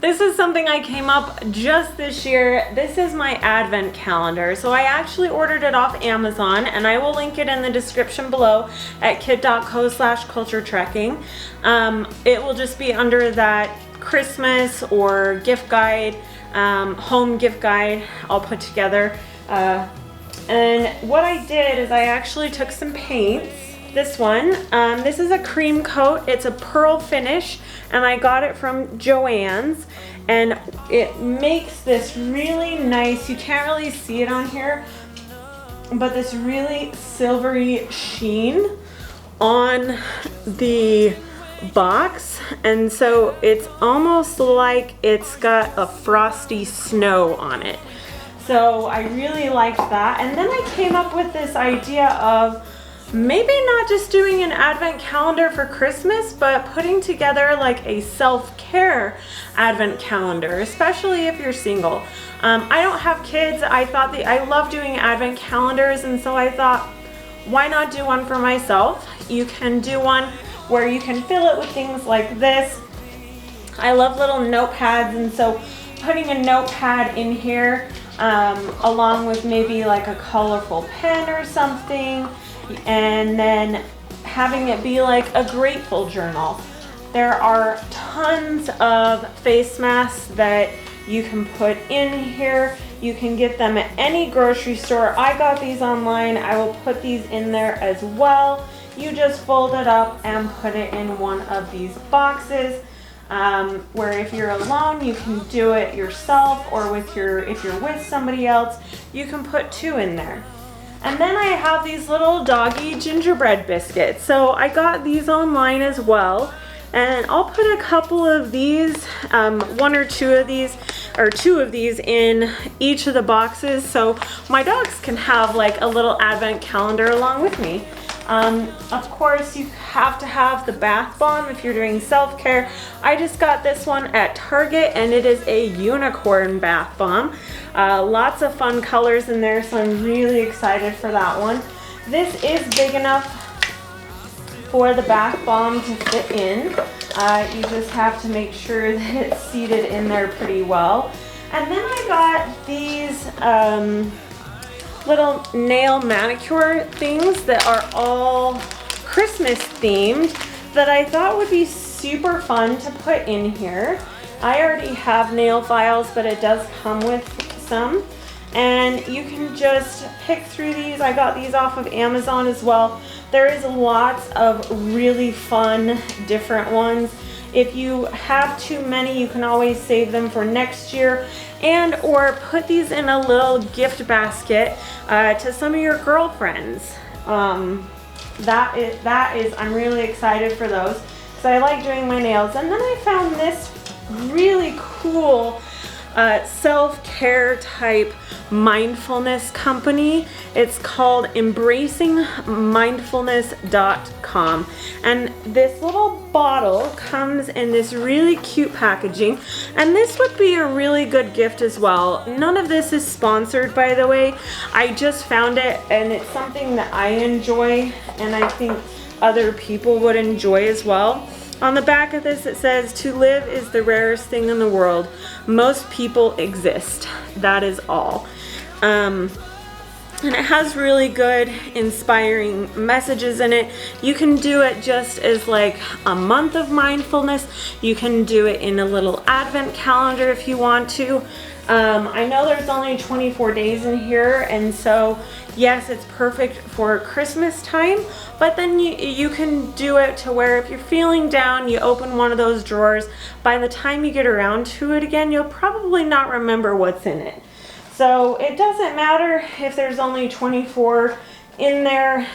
This is something I came up just this year. This is my advent calendar. So I actually ordered it off Amazon, and I will link it in the description below at kit.co/culturetrekking. It will just be under that Christmas or gift guide, home gift guide I'll put together. And what I did is I actually took some paints. This one, this is a cream coat. It's a pearl finish, and I got it from Joann's, and it makes this really nice, you can't really see it on here, but this really silvery sheen on the box, and so it's almost like it's got a frosty snow on it. So I really liked that, and then I came up with this idea of maybe not just doing an advent calendar for Christmas, but putting together like a self-care advent calendar, especially if you're single. I don't have kids. I thought I love doing advent calendars, and so I thought, why not do one for myself? You can do one where you can fill it with things like this. I love little notepads, and so putting a notepad in here along with maybe like a colorful pen or something, and then having it be like a grateful journal. There are tons of face masks that you can put in here. You can get them at any grocery store. I got these online. I will put these in there as well. You just fold it up and put it in one of these boxes, where if you're alone, you can do it yourself, or if you're with somebody else, you can put two in there. And then I have these little doggy gingerbread biscuits. So I got these online as well. And I'll put a couple of these, one or two of these, or two of these in each of the boxes, so my dogs can have like a little advent calendar along with me. Of course, you have to have the bath bomb if you're doing self-care. I just got this one at Target, and it is a unicorn bath bomb. Lots of fun colors in there, so I'm really excited for that one. This is big enough for the bath bomb to fit in. You just have to make sure that it's seated in there pretty well. And then I got these little nail manicure things that are all Christmas themed that I thought would be super fun to put in here. I already have nail files, but it does come with some. And you can just pick through these. I got these off of Amazon as well. There is lots of really fun different ones. If you have too many, you can always save them for next year, and or put these in a little gift basket to some of your girlfriends. I'm really excited for those because I like doing my nails. And then I found this really cool self-care type mindfulness company. It's called embracingmindfulness.com, and this little bottle comes in this really cute packaging, and this would be a really good gift as well. None of this is sponsored, by the way. I just found it, and it's something that I enjoy, and I think other people would enjoy as well. On the back of this it says, "To live is the rarest thing in the world. Most people exist. That is all." And it has really good inspiring messages in it. You can do it just as like a month of mindfulness. You can do it in a little advent calendar if you want to. I know there's only 24 days in here, and so yes, it's perfect for Christmas time, but then you can do it to where if you're feeling down, you open one of those drawers. By the time you get around to it again, you'll probably not remember what's in it. So it doesn't matter if there's only 24 in there.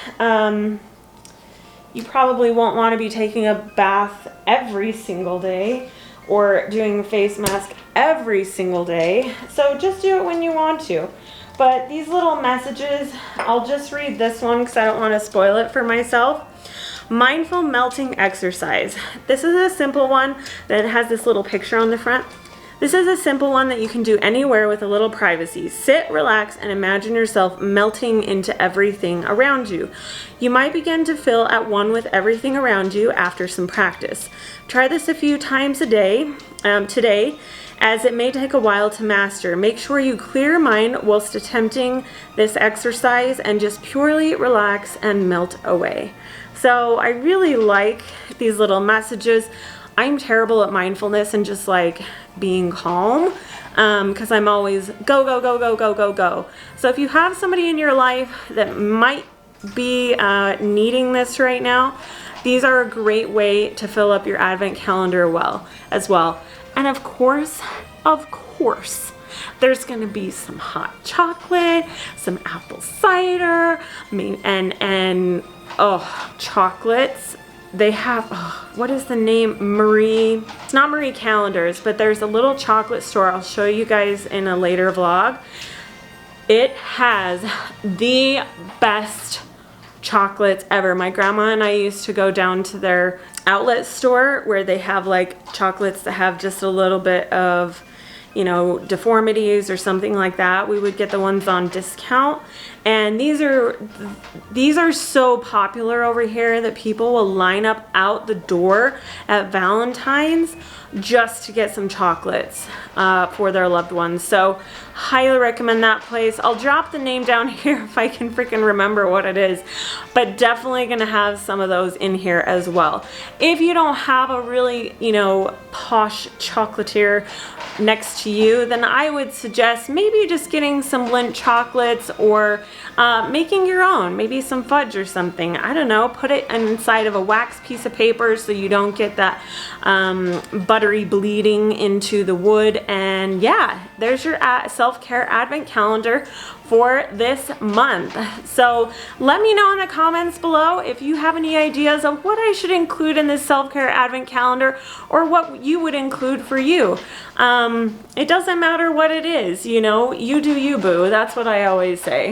You probably won't want to be taking a bath every single day or doing a face mask every single day. So just do it when you want to. But these little messages, I'll just read this one because I don't want to spoil it for myself. Mindful melting exercise. This is a simple one that has this little picture on the front. This is a simple one that you can do anywhere with a little privacy. Sit, relax, and imagine yourself melting into everything around you. You might begin to feel at one with everything around you after some practice. Try this a few times a day. today, as it may take a while to master. Make sure you clear your mind whilst attempting this exercise and just purely relax and melt away. So I really like these little messages. I'm terrible at mindfulness and just like being calm because I'm always go, go, go, go, go, go, go. So if you have somebody in your life that might be needing this right now, these are a great way to fill up your advent calendar as well. And of course, there's gonna be some hot chocolate, some apple cider, and chocolates. They have, what is the name? Marie, it's not Marie Calendars, but there's a little chocolate store. I'll show you guys in a later vlog. It has the best chocolates ever. My grandma and I used to go down to their outlet store where they have like chocolates that have just a little bit of, you know, deformities or something like that. We would get the ones on discount, and these are so popular over here that people will line up out the door at Valentine's just to get some chocolates for their loved ones. So highly recommend that place. I'll drop the name down here if I can freaking remember what it is, but definitely gonna have some of those in here as well. If you don't have a really, you know, posh chocolatier next to you, then I would suggest maybe just getting some Lindt chocolates or making your own, maybe some fudge or something. I don't know, put it inside of a wax piece of paper so you don't get that buttery bleeding into the wood. And yeah, there's your self-care advent calendar for this month. So let me know in the comments below if you have any ideas of what I should include in this self-care advent calendar, or what you would include for you. It doesn't matter what it is, you know, you do you, boo. That's what I always say.